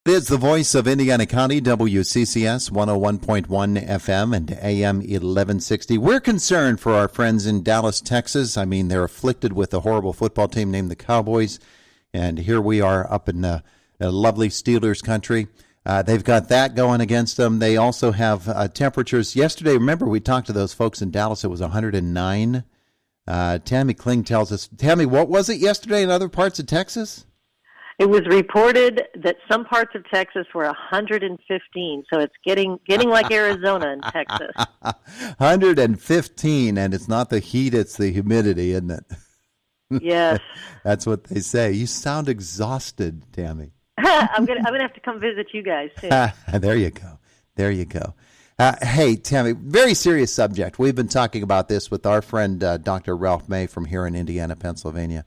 This is the voice of Indiana County, WCCS 101.1 FM and AM 1160. We're concerned for our friends in Dallas, Texas. I mean, they're afflicted with a horrible football team named the Cowboys. And here we are up in the lovely Steelers country. They've got that going against them. They also have temperatures. Yesterday, remember, we talked to those folks in Dallas. It was 109. Tammy Kling tells us. Tammy, what was it yesterday in other parts of Texas? It was reported that some parts of Texas were 115, so it's getting like Arizona in Texas. 115, and it's not the heat, it's the humidity, isn't it? Yes. That's what they say. You sound exhausted, Tammy. I'm gonna have to come visit you guys soon. There you go. There you go. Hey, Tammy, very serious subject. We've been talking about this with our friend Dr. Ralph May from here in Indiana, Pennsylvania.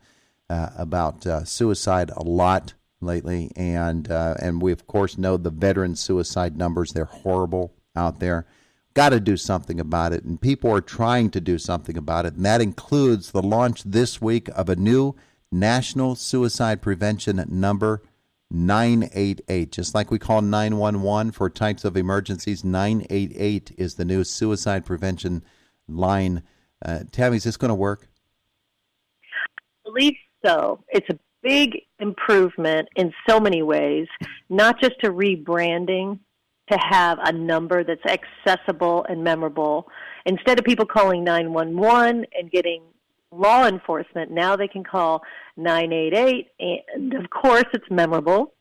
About suicide a lot lately, and we, of course, know the veteran suicide numbers. They're horrible out there. Got to do something about it, and people are trying to do something about it, and that includes the launch this week of a new national suicide prevention number, 988. Just like we call 911 for types of emergencies, 988 is the new suicide prevention line. Tammy, is this going to work? I believe so. It's a big improvement in so many ways, not just a rebranding to have a number that's accessible and memorable. Instead of people calling 911 and getting law enforcement, now they can call 988, and of course it's memorable.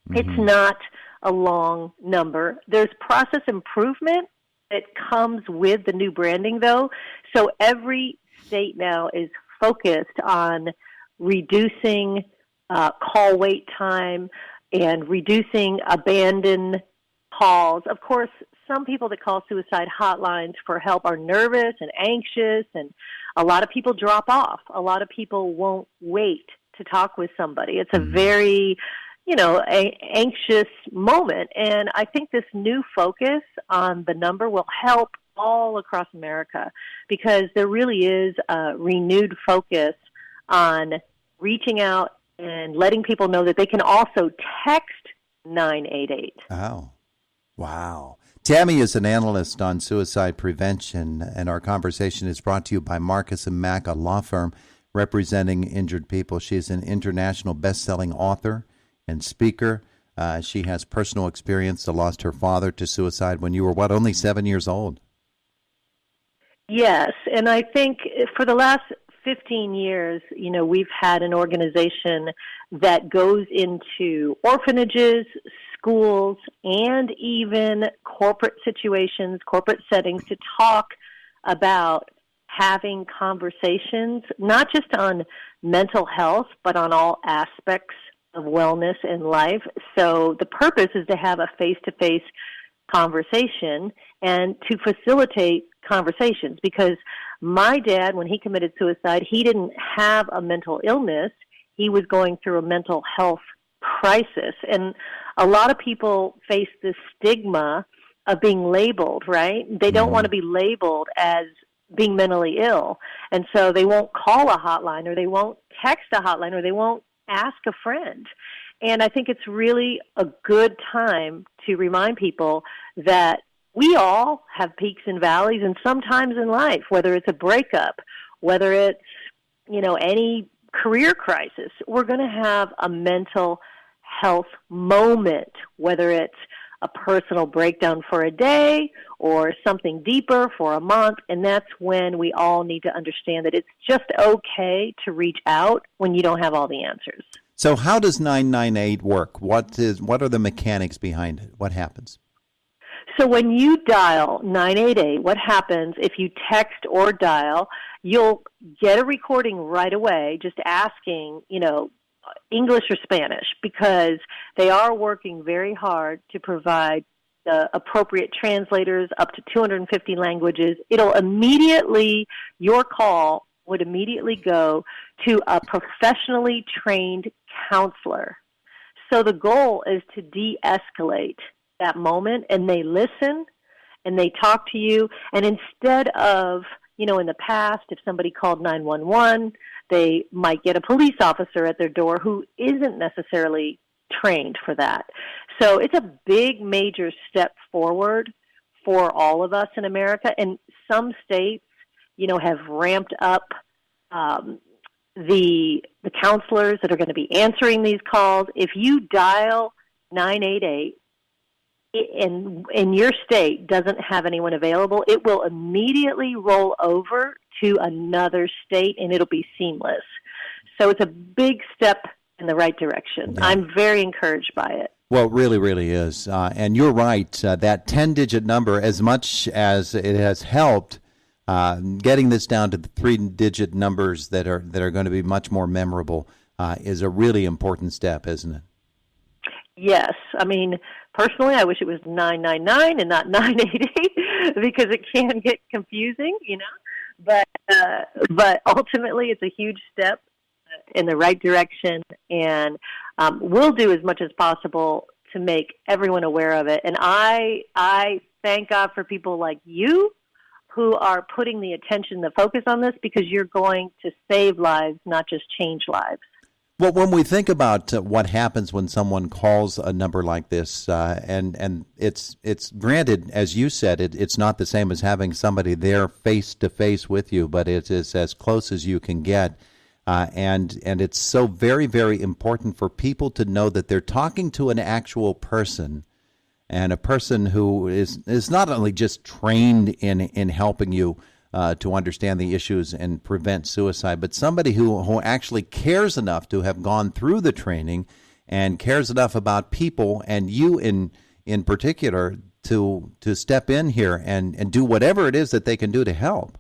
Mm-hmm. It's not a long number. There's process improvement that comes with the new branding, though. So every state now is focused on reducing call wait time and reducing abandoned calls. Of course, some people that call suicide hotlines for help are nervous and anxious, and a lot of people drop off. A lot of people won't wait to talk with somebody. It's a very, anxious moment, and I think this new focus on the number will help all across America because there really is a renewed focus on reaching out and letting people know that they can also text 988. Oh, wow. Tammy is an analyst on suicide prevention, and our conversation is brought to you by Marcus & Mack, a law firm representing injured people. She is an international best-selling author and speaker. She has personal experience. Lost her father to suicide when you were, only 7 years old? Yes, and I think for the last 15 years, we've had an organization that goes into orphanages, schools, and even corporate situations, corporate settings to talk about having conversations, not just on mental health, but on all aspects of wellness in life. So the purpose is to have a face-to-face conversation and to facilitate conversations, because my dad, when he committed suicide, he didn't have a mental illness. He was going through a mental health crisis. And a lot of people face this stigma of being labeled, right? They don't want to be labeled as being mentally ill. And so they won't call a hotline, or they won't text a hotline, or they won't ask a friend. And I think it's really a good time to remind people that we all have peaks and valleys, and sometimes in life, whether it's a breakup, whether it's, any career crisis, we're going to have a mental health moment, whether it's a personal breakdown for a day or something deeper for a month, and that's when we all need to understand that it's just okay to reach out when you don't have all the answers. So how does 998 work? What are the mechanics behind it? What happens? So when you dial 988, what happens if you text or dial, you'll get a recording right away just asking, English or Spanish, because they are working very hard to provide the appropriate translators up to 250 languages. Your call would immediately go to a professionally trained counselor. So the goal is to de-escalate that moment, and they listen and they talk to you. And instead of, in the past, if somebody called 911, they might get a police officer at their door who isn't necessarily trained for that. So it's a big, major step forward for all of us in America. And some states, have ramped up the counselors that are going to be answering these calls. If you dial 988 and your state doesn't have anyone available, it will immediately roll over to another state, and it'll be seamless. So it's a big step in the right direction. Yeah. I'm very encouraged by it. Well, it really, really is. And you're right, that 10-digit number, as much as it has helped getting this down to the 3-digit numbers that are going to be much more memorable, is a really important step, isn't it? Yes. I mean, personally, I wish it was 999 and not 988 because it can get confusing, But ultimately, it's a huge step in the right direction, and we'll do as much as possible to make everyone aware of it. And I thank God for people like you who are putting the attention, the focus on this, because you're going to save lives, not just change lives. Well, when we think about what happens when someone calls a number like this, and it's granted, as you said, it's not the same as having somebody there face to face with you, but it is as close as you can get. And it's so very, very important for people to know that they're talking to an actual person, and a person who is not only just trained in helping you to understand the issues and prevent suicide, but somebody who actually cares enough to have gone through the training and cares enough about people, and you in particular, to step in here and do whatever it is that they can do to help.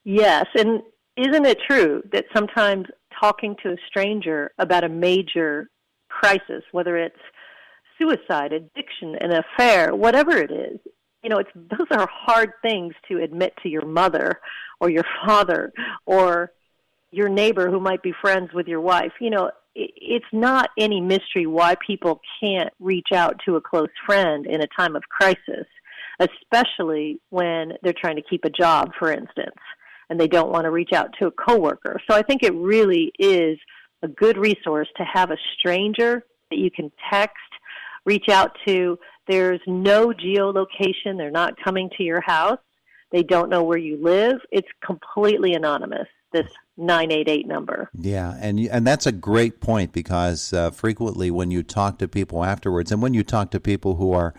Yes, and isn't it true that sometimes talking to a stranger about a major crisis, whether it's suicide, addiction, an affair, whatever it is, those are hard things to admit to your mother or your father or your neighbor who might be friends with your wife. It's not any mystery why people can't reach out to a close friend in a time of crisis, especially when they're trying to keep a job, for instance, and they don't want to reach out to a coworker. So I think it really is a good resource to have a stranger that you can text, reach out to. There's no geolocation. They're not coming to your house. They don't know where you live. It's completely anonymous, this 988 number. Yeah, and that's a great point, because frequently when you talk to people afterwards, and when you talk to people who are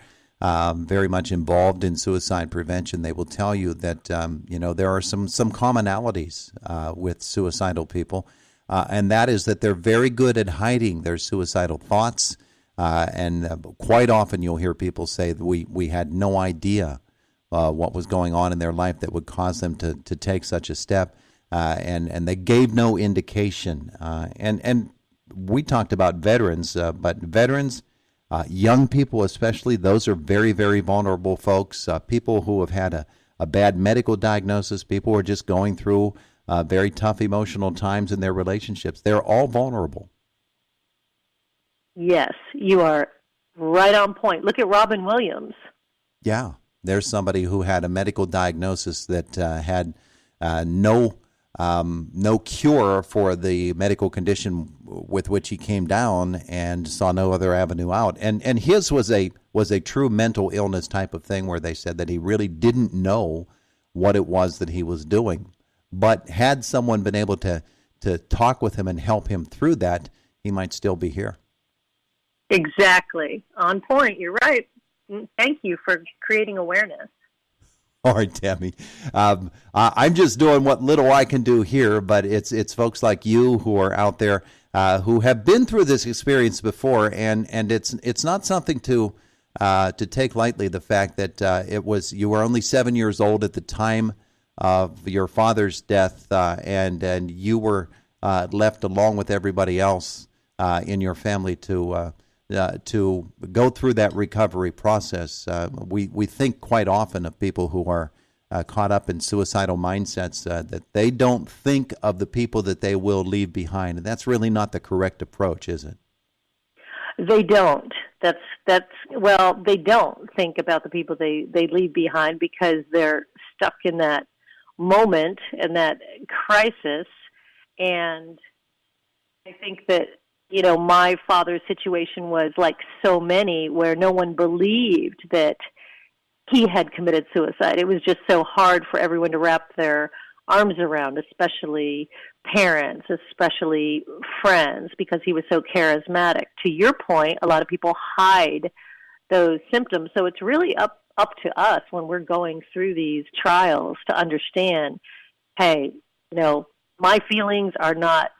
very much involved in suicide prevention, they will tell you that there are some commonalities with suicidal people, and that is that they're very good at hiding their suicidal thoughts. And quite often you'll hear people say that we had no idea what was going on in their life that would cause them to take such a step, and they gave no indication. And we talked about veterans, but veterans, young people especially, those are very, very vulnerable folks, people who have had a bad medical diagnosis, people who are just going through very tough emotional times in their relationships. They're all vulnerable. Yes, you are right on point. Look at Robin Williams. Yeah, there's somebody who had a medical diagnosis that had no cure for the medical condition with which he came down, and saw no other avenue out. And his was a true mental illness type of thing, where they said that he really didn't know what it was that he was doing. But had someone been able to talk with him and help him through that, he might still be here. Exactly. On point. You're right. Thank you for creating awareness. All right, Tammy. I'm just doing what little I can do here, but it's folks like you who are out there who have been through this experience before, and it's not something to take lightly. The fact that you were only 7 years old at the time of your father's death, and you were left along with everybody else in your family to go through that recovery process. We think quite often of people who are caught up in suicidal mindsets, that they don't think of the people that they will leave behind. And that's really not the correct approach, is it? They don't. They don't think about the people they leave behind, because they're stuck in that moment and that crisis. And I think that my father's situation was like so many, where no one believed that he had committed suicide. It was just so hard for everyone to wrap their arms around, especially parents, especially friends, because he was so charismatic. To your point, a lot of people hide those symptoms. So it's really up to us when we're going through these trials to understand, hey, my feelings are not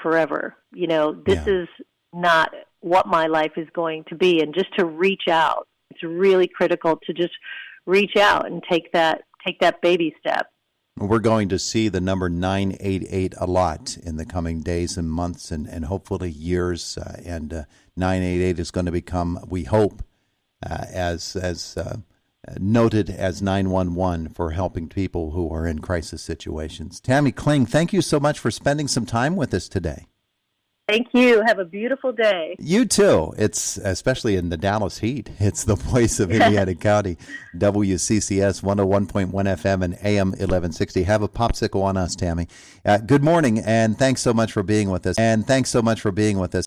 forever. This is not what my life is going to be. And just to reach out, it's really critical to just reach out and take that baby step. We're going to see the number 988 a lot in the coming days and months and hopefully years. And 988 is going to become, we hope, as noted as 911 for helping people who are in crisis situations. Tammy Kling, thank you so much for spending some time with us today. Thank you. Have a beautiful day. You too. It's especially in the Dallas heat. It's the voice of Indiana County, WCCS 101.1 FM and AM 1160. Have a popsicle on us, Tammy. Good morning, and thanks so much for being with us.